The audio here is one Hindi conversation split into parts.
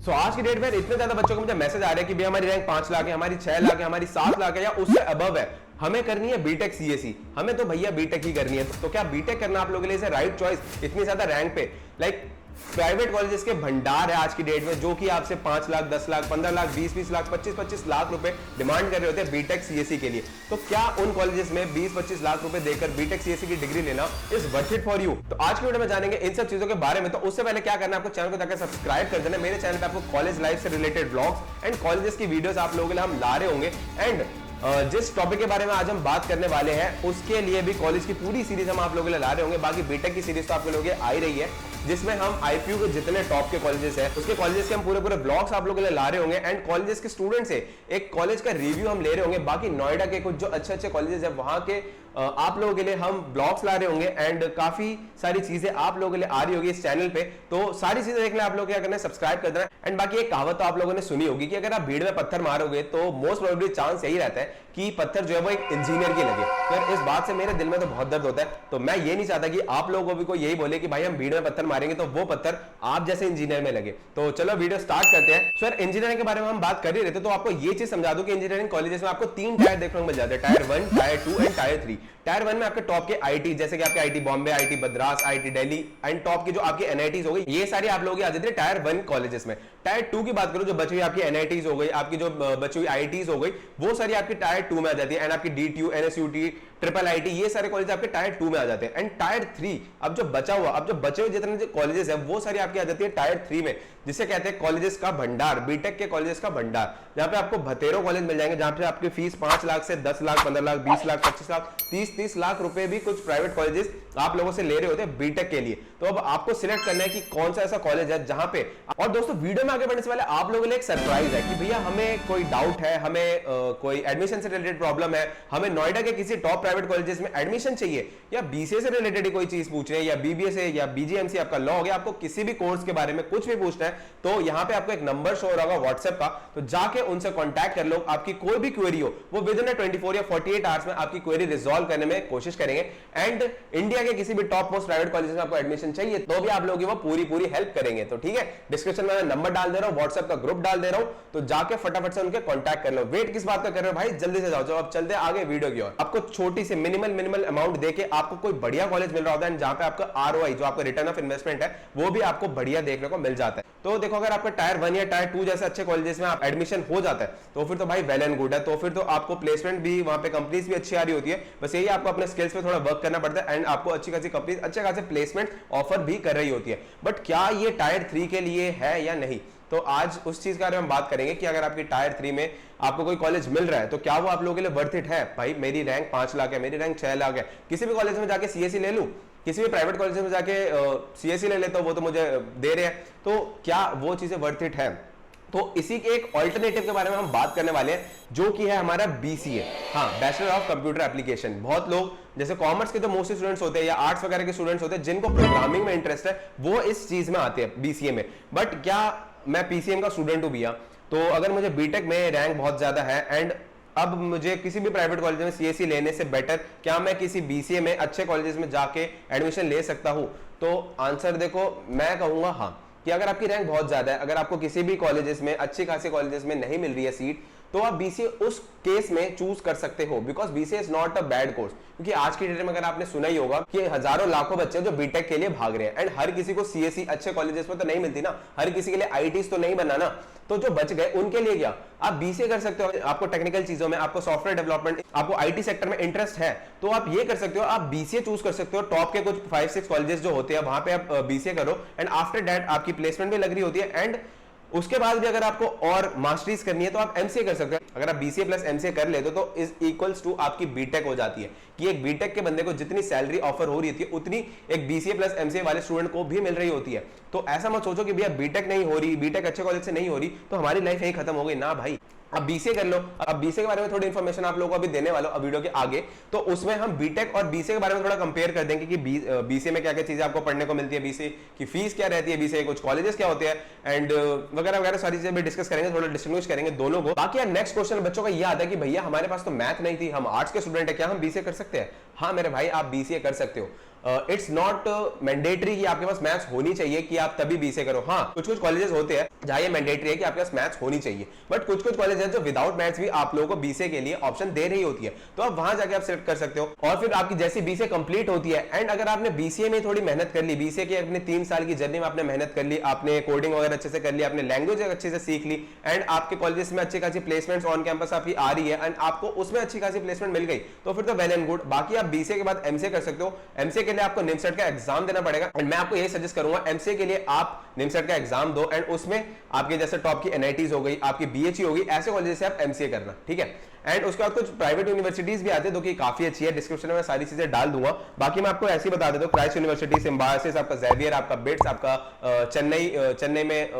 आज की डेट में इतने ज्यादा बच्चों को मुझे मैसेज आ रहे हैं कि भैया हमारी रैंक 5 लाख है, हमारी 6 लाख है, हमारी 7 लाख है या उससे अबव है, हमें करनी है बीटेक सीएसई, हमें तो भैया बीटेक ही करनी है। तो क्या बीटेक करना आप लोगों के लिए राइट चॉइस इतनी ज्यादा रैंक पे? प्राइवेट कॉलेजेस के भंडार है आज की डेट में, जो कि आपसे 5 लाख 10 लाख 15 लाख 20 लाख 25 लाख रुपए डिमांड कर रहे होते हैं बीटेक सीएसई के लिए। तो क्या उन कॉलेजेस में 20-25 लाख रुपए देकर बीटेक सीएसई की डिग्री लेना is worth it for you? तो आज की वीडियो में जानेंगे इन सब चीजों के बारे में। तो उससे पहले क्या करना है, आपको चैनल को जाकर सब्सक्राइब कर देना। मेरे चैनल पे आपको कॉलेज लाइफ से रिलेटेड ब्लॉग्स एंड कॉलेजेस की वीडियोस आप लोगों के लिए हम ला रहे होंगे। एंड जिस टॉपिक के बारे में आज हम बात करने वाले हैं उसके लिए भी कॉलेज की पूरी सीरीज हम आप लोगों के लिए ला रहे होंगे। बाकी बीटेक की सीरीज तो आप लोगों के आ ही रही है, जिसमें हम आईपीयू के जितने टॉप के कॉलेजेस हैं उसके कॉलेजेस के हम पूरे ब्लॉग्स आप लोगों के लिए ला रहे होंगे। एंड कॉलेजेस के स्टूडेंट से एक कॉलेज का रिव्यू हम ले रहे होंगे। बाकी नोएडा के कुछ जो अच्छे कॉलेजेस है वहां के आप लोगों के लिए हम ब्लॉग्स ला रहे होंगे। एंड काफी सारी चीजें आप लोगों के लिए आ रही होगी इस चैनल पे। तो सारी चीजें देखने आप लोग क्या करना है, सब्सक्राइब कर देना। एंड बाकी एक कहावत तो आप लोगों ने सुनी होगी कि अगर आप भीड़ में पत्थर मारोगे तो मोस्ट प्रोबेबली चांस यही रहता है कि पत्थर जो है वो एक इंजीनियर की लगे। तो इस बात से मेरे दिल में तो बहुत दर्द होता है। तो मैं ये नहीं चाहता कि आप लोगों को भी कोई यही बोले कि भाई हम भीड़ में पत्थर मारेंगे तो वो पत्थर आप जैसे इंजीनियर में लगे। तो चलो वीडियो स्टार्ट करते हैं। सर इंजीनियरिंग के बारे में हम बात कर ही रहे थे, तो आपको ये चीज समझा दूं कि इंजीनियरिंग कॉलेजेस में आपको 3 टायर देखने को मिल जाते हैं, tyre 1, tyre 2 and tyre 3। Tyre 1 में आपके टॉप के आईटी, जैसे कि आपके IT Bombay, IT Madras, IT Delhi and top की जो आपकी एनआईटीज हो गई, ये सारी आप लोग आ जाते हैं टायर 1 कॉलेजेस में। टायर 2 की बात करूं, जो बची हुई आपकी एनआईटीज हो गई, आपकी जो बची हुई आईटीज हो गई, वो सारी आपकी टायर 2 में आ जाती है। एंड आपकी डीटीयू, एनएसयूटी, ट्रिपल आईटी, ये सारे कॉलेज आपके टायर 2 में आ जाते हैं। एंड टायर 3 अब जो बचे हुए जितने कॉलेजेस है वो सारी आपकी आ जाती है टायर 3 में, जिसे कहते हैं कॉलेजेस का भंडार, बीटेक के कॉलेजेस का भंडार। जहां पे आपको भतेरो कॉलेज मिल जाएंगे, जहां पे आपकी फीस 5 लाख से 10 लाख 15 लाख 20 लाख 25 लाख 30 लाख रुपए भी कुछ प्राइवेट कॉलेजेस आप लोगों से ले रहे होते हैं बीटेक के लिए। तो अब आपको सिलेक्ट करना है कि कौन सा ऐसा कॉलेज है जहां पे। और दोस्तों वीडियो में आगे बढ़ने से पहले आप लोगों के लिए एक सरप्राइज है कि भैया हमें कोई डाउट है, हमें कोई एडमिशन से रिलेटेड प्रॉब्लम है, हमें नोएडा के किसी टॉप प्राइवेट कॉलेजेस में एडमिशन चाहिए, या बीसीए से रिलेटेड कोई चीज पूछ रहे हैं, या बीबीए से, या बीजीएमसी आपका लॉ हो गया, आपको किसी भी कोर्स के बारे में कुछ भी पूछना है, तो यहाँ पे आपको एक नंबर शो हो रहा होगा व्हाट्सएप का, तो जाके उनसे कॉन्टैक्ट कर लो। आपकी कोई भी क्वेरी हो वो विद इन 24 या 48 आवर्स में आपकी क्वेरी रिजॉल्व करने में कोशिश करेंगे। एंड इंडिया के किसी भी टॉप मोस्ट प्राइवेट कॉलेज में आपको एडमिशन चाहिए तो भी आप लोगों की वो पूरी हेल्प करेंगे। तो ठीक है, डिस्क्रिप्शन में मैं नंबर डाल दे रहा हूं, व्हाट्सएप का ग्रुप डाल दे रहा हूं, तो जाके फटाफट से उनके कॉन्टैक्ट कर लो। वेट किस बात का कर रहे हो भाई, जल्दी से जाओ। अब चलते आगे वीडियो की ओर। आपको छोटी सी मिनिमल अमाउंट देके आपको कोई बढ़िया कॉलेज मिल रहा होता है, जहां पे आपका आरओआई, जो आपका रिटर्न ऑफ इन्वेस्टमेंट है, वो भी आपको बढ़िया देखने को मिल जाता है। तो देखो, अगर आपका टायर 1 या टायर 2 जैसे अच्छे कॉलेजेस में आप एडमिशन हो जाता है तो फिर तो भाई वेल एंड गुड है। तो फिर तो आपको प्लेसमेंट भी वहां पे कंपनीज भी अच्छी आ रही होती है। बस यही आपको अपने स्किल्स पे थोड़ा वर्क करना पड़ता है एंड आपको अच्छी खासी कंपनीज अच्छे खासे प्लेसमेंट ऑफर भी कर रही होती है। बट क्या ये टायर 3 के लिए है या नहीं, तो आज उस चीज के बारे में हम बात करेंगे कि अगर आपकी टायर 3 में आपको कोई कॉलेज मिल रहा है तो क्या वो आप लोगों के लिए वर्थ इट है। भाई मेरी रैंक 5 लाख है, मेरी रैंक 6 लाख है, किसी भी कॉलेज में जाके सीएसई ले लूं, किसी भी प्राइवेट कॉलेज में जाके सीएसई ले लेता हूं, वो तो मुझे दे रहे हैं, तो क्या वो चीजें वर्थ इट है। तो इसी के एक ऑल्टरनेटिव के बारे में हम बात करने वाले हैं, जो कि है हमारा बीसीए, हाँ, बैचलर ऑफ कंप्यूटर एप्लीकेशन। बहुत लोग जैसे कॉमर्स के जो मोस्टली स्टूडेंट्स होते हैं या आर्ट्स वगैरह के स्टूडेंट्स होते हैं, जिनको प्रोग्रामिंग में इंटरेस्ट है, वो इस चीज में आते हैं बीसीए में। बट क्या मैं पीसीएम का स्टूडेंट हूं भैया, तो अगर मुझे बीटेक में रैंक बहुत ज्यादा है एंड अब मुझे किसी भी प्राइवेट कॉलेज में सीएसई लेने से बेटर क्या मैं किसी बीसीए में अच्छे कॉलेजेस में जाके एडमिशन ले सकता हूं, तो आंसर देखो, मैं कहूंगा हाँ, कि अगर आपकी रैंक बहुत ज्यादा है, अगर आपको किसी भी कॉलेजेस में, अच्छी खासी कॉलेजेस में नहीं मिल रही है सीट, तो आप बीसीए उस केस में चूज कर सकते हो, because BCA is not a bad course. क्योंकि आज की डेट में अगर आपने सुना ही होगा कि हजारों लाखों बच्चे जो बीटेक के लिए भाग रहे हैं एंड हर किसी को सीएसई अच्छे कॉलेजेस में तो नहीं मिलती ना, हर किसी के लिए आईटीज तो नहीं बनाना, तो जो बच गए उनके लिए क्या आप बीसीए कर सकते हो। आपको टेक्निकल चीजों में, आपको सॉफ्टवेयर डेवलपमेंट, आपको आईटी सेक्टर में इंटरेस्ट है, तो आप ये कर सकते हो, आप बीसीए चूज कर सकते हो। टॉप के कुछ 5-6 कॉलेजेस जो होते हैं वहां पे आप बीसीए करो एंड आफ्टर दैट आपकी प्लेसमेंट भी लग रही होती है। एंड उसके बाद भी अगर आपको और मास्टरीज करनी है तो आप एमसीए कर सकते हैं। अगर आप बीसीए प्लस एमसीए कर लेते हो तो इज इक्वल्स टू आपकी बीटेक हो जाती है, कि एक बीटेक के बंदे को जितनी सैलरी ऑफर हो रही थी उतनी एक बीसीए प्लस एमसीए वाले स्टूडेंट को भी मिल रही होती है। तो ऐसा मत सोचो कि भैया बीटेक नहीं हो रही, बीटेक अच्छे कॉलेज से नहीं हो रही तो हमारी लाइफ यही खत्म हो गई ना भाई। अब बीसीए कर लो। अब बीसीए के बारे में थोड़ी इंफॉर्मेशन आप लोगों को अभी देने वाला हूं अब वीडियो के आगे, तो उसमें हम बीटेक और बीसीए के बारे में थोड़ा कंपेयर कर देंगे कि बीसीए में क्या क्या चीजें आपको पढ़ने को मिलती है, बीसीए की फीस क्या रहती है, बीसीए कुछ कॉलेजेस क्या होते हैं एंड वगैरह वगैरह सारी चीजें भी डिस्कस करेंगे, थोड़ा डिस्टिंग्विश करेंगे दोनों को। बाकी यार नेक्स्ट क्वेश्चन बच्चों का ये आता है कि भैया हमारे पास तो मैथ नहीं थी, हम आर्ट्स के स्टूडेंट है, क्या हम बीसीए कर सकते हैं? हाँ मेरे भाई, आप बीसीए कर सकते हो। इट्स नॉट मैंडेटरी कि आपके पास मैथ्स होनी चाहिए कि आप तभी बीसीए करो। हाँ, कुछ कुछ कॉलेजेस होते हैं जहां ये मैंडेटरी है कि आपके पास मैथ्स होनी चाहिए, बट कुछ कुछ कॉलेज हैं जो विदाउट मैथ्स भी आप लोगों को बीसीए के लिए ऑप्शन दे रही होती है, तो आप वहां जाके आप सिलेक्ट कर सकते हो। और फिर आपकी जैसी बीसीए कंप्लीट होती है एंड अगर आपने बीसीए में थोड़ी मेहनत कर ली, बीसीए के अपने 3 साल की जर्नी में आपने मेहनत कर ली, आपने कोडिंग वगैरह अच्छे से कर ली, आपने लैंग्वेज अच्छे से सीख ली एंड आपके कॉलेजेस में अच्छी खासी प्लेसमेंट्स ऑन कैंपस आपकी आ रही है एंड आपको उसमें अच्छी खासी प्लेसमेंट मिल गई, तो फिर तो वेल एंड गुड। बाकी आप बीसीए के बाद एमसीए कर सकते हो। एमसीए के लिए आपको निमसेट का एग्जाम देना पड़ेगा एंड मैं आपको यही सजेस्ट करूंगा एमसीए के लिए आप निमसेट का एग्जाम दो एंड उसमें आपके जैसे टॉप की एनआईटीज हो गई, आपकी बीएचयू होगी, ऐसे कॉलेज से आप एमसीए करना, ठीक है। एंड उसके बाद कुछ प्राइवेट यूनिवर्सिटीज भी आते हैं जो कि काफी अच्छी है, डिस्क्रिप्शन में सारी चीजें डाल दूंगा। बाकी मैं आपको ऐसे ही बता देता हूं, क्राइस्ट यूनिवर्सिटी, सिम्बायोसिस, आपका जेवियर, आपका बिट्स, आपका चेन्नई में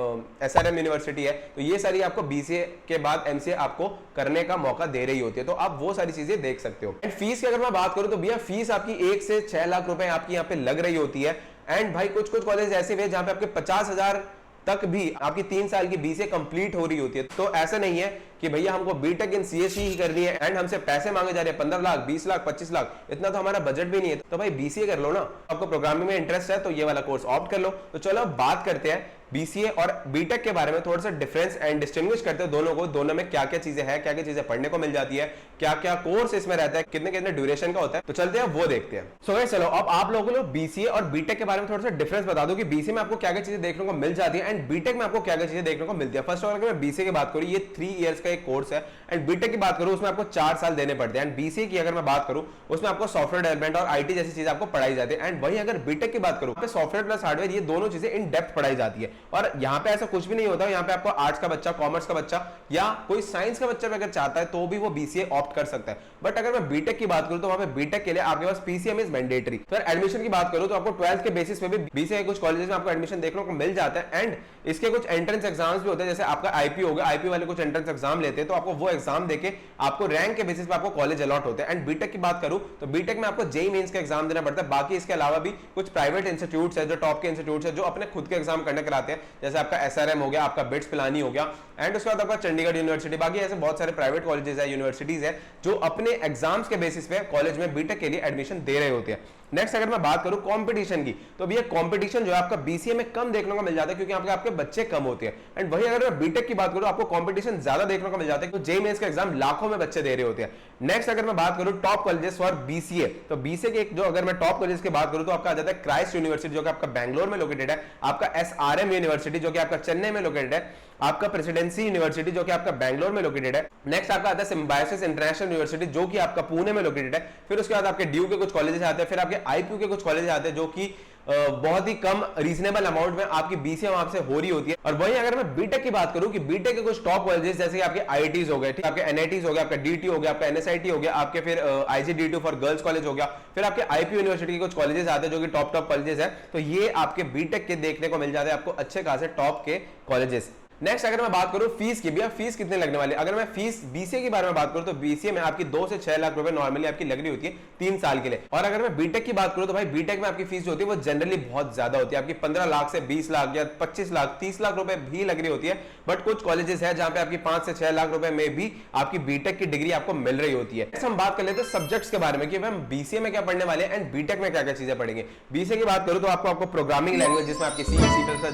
एसआरएम यूनिवर्सिटी है, तो ये सारी आपको बीसीए के बाद एमसीए आपको करने का मौका दे रही होती है, तो आप वो सारी चीजें देख सकते हो। एंड फीस की अगर मैं बात करूं तो भैया फीस आपकी 1 से 6 लाख रुपए आपकी यहाँ पे लग रही होती है। एंड भाई कुछ कुछ कॉलेज ऐसे भी है जहां पे आपके 50,000 तक भी आपकी 3 साल की बीसीए कंप्लीट हो रही होती है। तो ऐसा नहीं है कि भैया हमको बीटेक इन सीएसई ही करनी है एंड हमसे पैसे मांगे जा रहे हैं 15 लाख, 20 लाख, 25 लाख, इतना तो हमारा बजट भी नहीं है, तो भाई बीसीए कर लो ना। आपको प्रोग्रामिंग में इंटरेस्ट है तो ये वाला कोर्स ऑप्ट कर लो। तो चलो अब बात करते हैं बीसीए और बीटेक के बारे में, थोड़ा सा डिफरेंस एंड डिस्टिंग्विश करते हैं दोनों को, दोनों में क्या क्या चीजें हैं, क्या क्या चीजें पढ़ने को मिल जाती है, क्या क्या कोर्स इसमें रहता है, कितने कितने ड्यूरेशन का होता है, तो चलते हैं वो देखते हैं। सो गाइस चलो अब आप लोगों को बीसीए और बीटेक के बारे में थोड़ा सा डिफरेंस बता दो कि बीसीए में आपको क्या क्या चीजें देखने को मिल जाती है एंड बीटेक में आपको क्या क्या चीजें देखने को मिलती है। फर्स्ट ऑफ ऑल अगर मैं बीसीए की बात करूं, ये 3 इयर्स का एक कोर्स है एंड बीटेक की बात करूं उसमें आपको 4 साल देने पड़ते हैं। एंड बीसीए की अगर मैं बात करूं उसमें आपको सॉफ्टवेयर डेवलपमेंट और आईटी जैसी चीजें आपको पढ़ाई जाती है। एंड वही अगर बीटेक की बात करूं तो सॉफ्टवेयर प्लस हार्डवेयर ये दोनों चीजें इन डेप्थ पढ़ाई जाती है। और यहाँ पे ऐसा कुछ भी नहीं होता, यहाँ पे आपको आर्ट्स का बच्चा, कॉमर्स का बच्चा या कोई साइंस का बच्चा अगर चाहता है तो भी वो बीसीए ऑप्ट कर सकता है। बट अगर मैं बीटेक की बात करूं तो वहां पे बीटेक के लिए आपके पास पीसीएम इज मैंडेटरी। तो एडमिशन की बात करूं तो आपको 12th के बेसिस पे भी बीसीए के कुछ कॉलेजेस में आपको एडमिशन देखने को मिल जाता है एंड इसके कुछ एंट्रेंस एग्जाम्स भी होते हैं, जैसे आपका आईपी होगा, आईपी वाले कुछ एंट्रेंस एग्जाम लेते हैं, तो आपको वो एग्जाम देके आपको रैंक के बेसिस पे आपको कॉलेज अलॉट होते हैं। एंड बीटेक की बात करूं तो बीटेक में आपको जेईई मेंस का एग्जाम देना पड़ता है। बाकी इसके अलावा भी कुछ प्राइवेट इंस्टीट्यूट्स है, जो टॉप के इंस्टीट्यूट्स है, जो अपने खुद के एग्जाम करने कराते हैं, जैसे आपका एसआरएम हो गया, आपका बिट्स पिलानी हो गया एंड उसके बाद आपका चंडीगढ़ यूनिवर्सिटी। बाकी ऐसे बहुत सारे प्राइवेट कॉलेजेस है, यूनिवर्सिटीज है, जो अपने एग्जाम्स के बेसिस पे कॉलेज में बीटेक के लिए एडमिशन दे रहे होते हैं। नेक्स्ट अगर मैं बात करूं कंपटीशन की, तो भैया कंपटीशन जो है आपका बीसीए में कम देखने को मिल जाता है क्योंकि यहाँ पे आपके बच्चे कम होते हैं। एंड वही अगर मैं बीटेक की बात करूं आपको कंपटीशन ज्यादा देखने को मिल जाता है क्योंकि जेईई मेंस का एग्जाम लाखों में बच्चे दे रहे होते हैं। नेक्स्ट अगर मैं बात करूं टॉप कॉलेजेस फॉर बीसीए, तो बीसीए के जो अगर मैं टॉप कॉलेजेस की बात करूं तो आपका आ जाता है क्राइस्ट यूनिवर्सिटी जो कि आपका बैंगलोर में लोकेटेड है, आपका एसआरएम यूनिवर्सिटी जो कि आपका चेन्नई में लोकेटेड है, आपका प्रेसिडेंसी यूनिवर्सिटी जो कि आपका बैंगलोर में लोकेटेड है। नेक्स्ट आपका आता है सिम्बायोसिस इंटरनेशनल यूनिवर्सिटी जो कि आपका पुणे में लोकेटेड है। फिर उसके बाद आपके ड्यू के कुछ कॉलेजेस आते हैं, फिर आपके आईपीयू के कुछ कॉलेजेस आते हैं जो कि बहुत ही कम रीजनेबल अमाउंट में आपकी बीसीए वहां से हो रही होती है। और वहीं अगर मैं बीटेक की बात करूं कि बीटेक के कुछ टॉप कॉलेजेस जैसे कि आपके आईआईटीज हो गए, आपके एनआईटीज हो गया, आपका डीटी हो गया, आपका एनएसआईटी हो गया, आपके फिर आईजीडीटी फॉर गर्ल्स कॉलेज हो गया, फिर आपके आईपी यूनिवर्सिटी के कुछ कॉलेजेस आते हैं जो कि टॉप कॉलेजेस है, तो ये आपके बीटेक के देखने को मिल जाते हैं आपको अच्छे खासे टॉप के कॉलेजेस। नेक्स्ट अगर मैं बात करूं फीस की, भैया फीस कितने लगने वाले, अगर मैं फीस बीसीए के बारे में बात करूं तो बीसीए में आपकी 2 से 6 लाख रुपए नॉर्मली आपकी लग रही होती है 3 साल के लिए। और अगर मैं बीटेक की बात करूं तो भाई बीटेक में आपकी फीस जो होती है वो जनरली बहुत ज्यादा होती है, आपकी 15 लाख से 20 लाख या 25 लाख 30 लाख रुपए भी लग रही होती है। बट कुछ कॉलेजेस है जहां पे आपकी 5 से 6 लाख रुपए में भी आपकी बीटेक की डिग्री आपको मिल रही होती है। नेक्स्ट हम बात कर लेते हैं सब्जेक्ट्स के बारे में कि हम बीसीए में क्या पढ़ने वाले हैं एंड बीटेक में क्या क्या चीजें पढ़ेंगे। बीसीए की बात करूं तो आपको प्रोग्रामिंग लैंग्वेज जिसमें आपकी सी,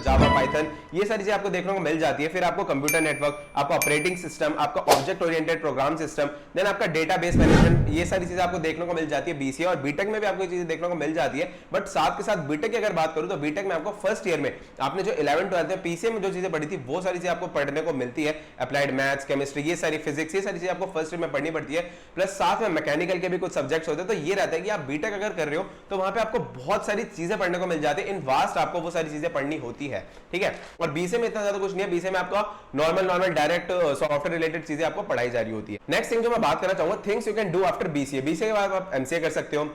जावा, पाइथन, ये सारी चीजें आपको देखने को मिल जाती है। फिर आपको कंप्यूटर नेटवर्क, आपका ऑपरेटिंग सिस्टम, आपका object oriented program system, then आपका डेटाबेस मैनेजमेंट, ये सारी चीजें आपको देखने को मिल जाती है बीसीए। और बीटेक में भी आपको ये चीजें देखने को मिल जाती है। बट साथ के साथ बीटेक की अगर बात करूं तो बीटेक में आपको फर्स्ट ईयर में आपने जो 11th 12th में पीसीए में जो चीजें पढ़ी थी वो सारी चीजें आपको पढ़ने को मिलती है, अप्लाइड मैथ्स, केमिस्ट्री, ये सारी फिजिक्स, ये सारी चीजें आपको फर्स्ट ईयर में पढ़नी पड़ती है। प्लस साथ में मैकेनिकल के भी कुछ सब्जेक्ट्स होते हैं। तो ये रहता है कि आप बीटेक अगर कर रहे हो तो वहां पे आपको बहुत सारी चीजें पढ़ने को मिल जाती है, इन वास्ट आपको वो सारी चीजें पढ़नी होती है, ठीक है। और बीसीए में इतना ज्यादा कुछ नहीं है, बीसीए में आपका नॉर्मल डायरेक्ट सॉफ्टवेयर रिलेटेड चीजें आपको पढ़ाई जा रही होती है। नेक्स्ट थिंग जो मैं बात करना चाहूंगा, things you can do after BCA. BCA के बाद आप एमसीए कर सकते हो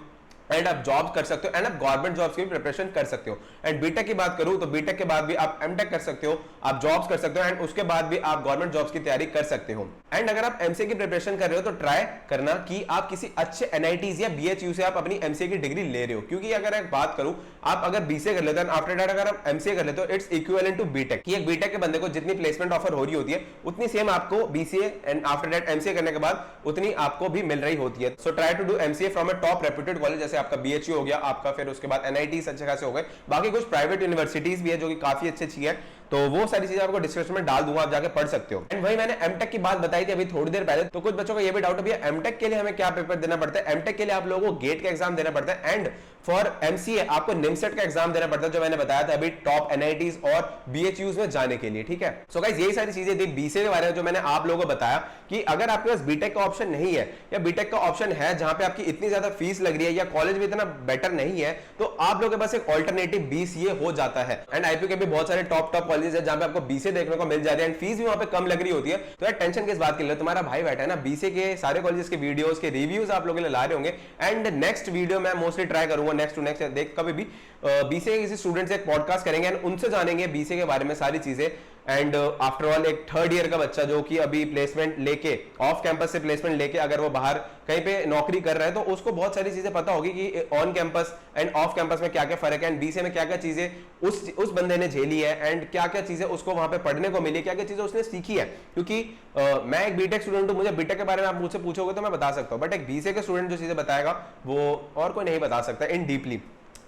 एंड आप जॉब कर सकते हो एंड आप गवर्नमेंट जॉब्स की भी प्रिपरेशन कर सकते हो। एंड बीटेक की बात करूं तो बीटेक के बाद भी आप एमटेक कर सकते हो, आप जॉब्स कर सकते हो एंड उसके बाद भी आप गवर्नमेंट जॉब्स की तैयारी कर सकते हो। एंड अगर आप एमसीए की प्रिपरेशन कर रहे हो तो ट्राई करना कि आप किसी अच्छे एनआईटीज या बीएचयू से आप अपनी एमसीए की डिग्री ले रहे हो, क्योंकि अगर एक बात करूं आप अगर बीसीए कर लेते हो आफ्टर दैट अगर आप एमसीए कर लेते हो इट्स इक्विवेलेंट टू बीटेक, कि एक बीटेक के बंदे को जितनी प्लेसमेंट ऑफर हो रही होती है उतनी सेम आपको BCA and after that MCA करने के बाद उतनी आपको भी मिल रही होती है। So try to do MCA from a top reputed college, जैसे आपका बीएचयू हो गया आपका, फिर उसके बाद एनआईटी अच्छे खासे हो गए, बाकी कुछ प्राइवेट यूनिवर्सिटीज भी है जो कि काफी अच्छी है, तो वो सारी चीजें आपको डिस्क्रिप्शन में डाल दूंगा, आप जाके पढ़ सकते हो। एंड वही मैंने एमटेक की बात बताई थी अभी थोड़ी देर पहले, तो कुछ बच्चों का ये भी डाउट है भैया एमटेक के लिए हमें क्या पेपर देना पड़ता है। एमटेक के लिए आप लोगों को गेट का एग्जाम देना पड़ता है, एंड फॉर एमसीए आपको निमसेट का एग्जाम देना पड़ता है, जो मैंने बताया था अभी टॉप एनआईटीज और बीएचयूज में जाने के लिए, ठीक है। सो गाइस यही सारी चीजें थी बीसीए के बारे में जो मैंने आप लोगों को बताया कि अगर आपके पास बीटेक का ऑप्शन नहीं है या बीटेक का ऑप्शन है जहां पे आपकी इतनी ज्यादा फीस लग रही है या कॉलेज भी इतना बेटर नहीं है, तो आप लोगों के पास एक ऑल्टरनेटिव बीसीए हो जाता है। एंड आईपीयू के भी बहुत सारे टॉप कॉलेजेस है जहां पे आपको बीसीए देखने को मिल जाती है, एंड फीस भी वहां पे कम लग रही होती है। तो यार टेंशन किस बात के लिए, तुम्हारा भाई बैठा है ना, बीसीए के सारे कॉलेजेस के वीडियोस के रिव्यूज आप लोगों के लिए ला रहे होंगे। एंड नेक्स्ट वीडियो मैं मोस्टली ट्राई करूंगा नेक्स्ट टू नेक्स्ट देख कभी भी बीसीए के किसी स्टूडेंट से एक पॉडकास्ट करेंगे एंड उनसे जानेंगे बीसीए के बारे में सारी चीजें। एंड आफ्टर ऑल एक थर्ड ईयर का बच्चा जो कि अभी प्लेसमेंट लेके ऑफ कैंपस से प्लेसमेंट लेके अगर वो बाहर कहीं पे नौकरी कर रहा है तो उसको बहुत सारी चीजें पता होगी कि on campus end off campus में क्या क्या फर्क है, एंड बीसीए में क्या क्या चीजें उस बंदे ने झेली है एंड क्या क्या चीजें उसको वहां पे पढ़ने को मिली, क्या क्या चीजें उसने सीखी है। क्योंकि मैं एक बीटेक स्टूडेंट हूं, मुझे बीटेक के बारे में आप मुझसे पूछोगे तो मैं बता सकता हूं, बट एक बीसीए के स्टूडेंट जो चीजें बताएगा वो और कोई नहीं बता सकता इन डीपली।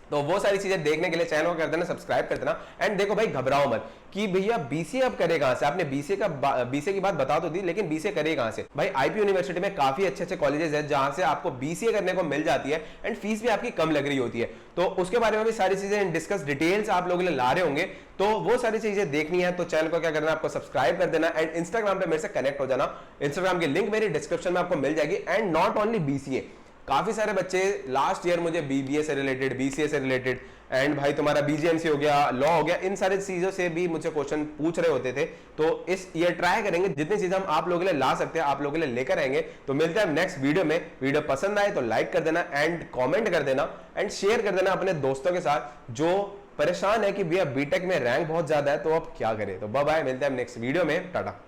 तो वो सारी चीजें देखने के लिए चैनल को कर देना, सब्सक्राइब कर देना। एंड देखो भाई घबराओ मत कि भैया बीसीए अब करे कहां से, आपने बीसीए की बात बता तो दी, लेकिन बीसीए करे कहां से। भाई आईपी यूनिवर्सिटी में काफी अच्छे कॉलेजेस हैं जहां से आपको बीसीए करने को मिल जाती है एंड फीस भी आपकी कम लग रही होती है। तो उसके बारे में भी सारी चीजें डिस्कस डिटेल्स आप लोगों के लिए ला रहे होंगे, तो वो सारी चीजें देखनी है तो चैनल को क्या करना है, आपको सब्सक्राइब कर देना एंड इंस्टाग्राम पे मेरे से कनेक्ट हो जाना। इंस्टाग्राम की लिंक मेरी डिस्क्रिप्शन में आपको मिल जाएगी। एंड नॉट ओनली बीसीए, काफी सारे बच्चे लास्ट ईयर मुझे बीबीए से रिलेटेड, बीसीए से रिलेटेड एंड भाई तुम्हारा बीजीएमसी हो गया, लॉ हो गया, इन सारी चीजों से भी मुझे क्वेश्चन पूछ रहे होते थे। तो इस ईयर ट्राई करेंगे जितनी चीजें हम आप लोगों के लिए ला सकते हैं आप लोगों के लिए लेकर आएंगे। तो मिलते हैं नेक्स्ट वीडियो में। वीडियो पसंद आए तो लाइक कर देना एंड कॉमेंट कर देना एंड शेयर कर देना अपने दोस्तों के साथ जो परेशान है कि भैया बीटेक में रैंक बहुत ज्यादा है तो अब क्या करें। तो बाय बाय, मिलते हैं नेक्स्ट वीडियो में, टाटा।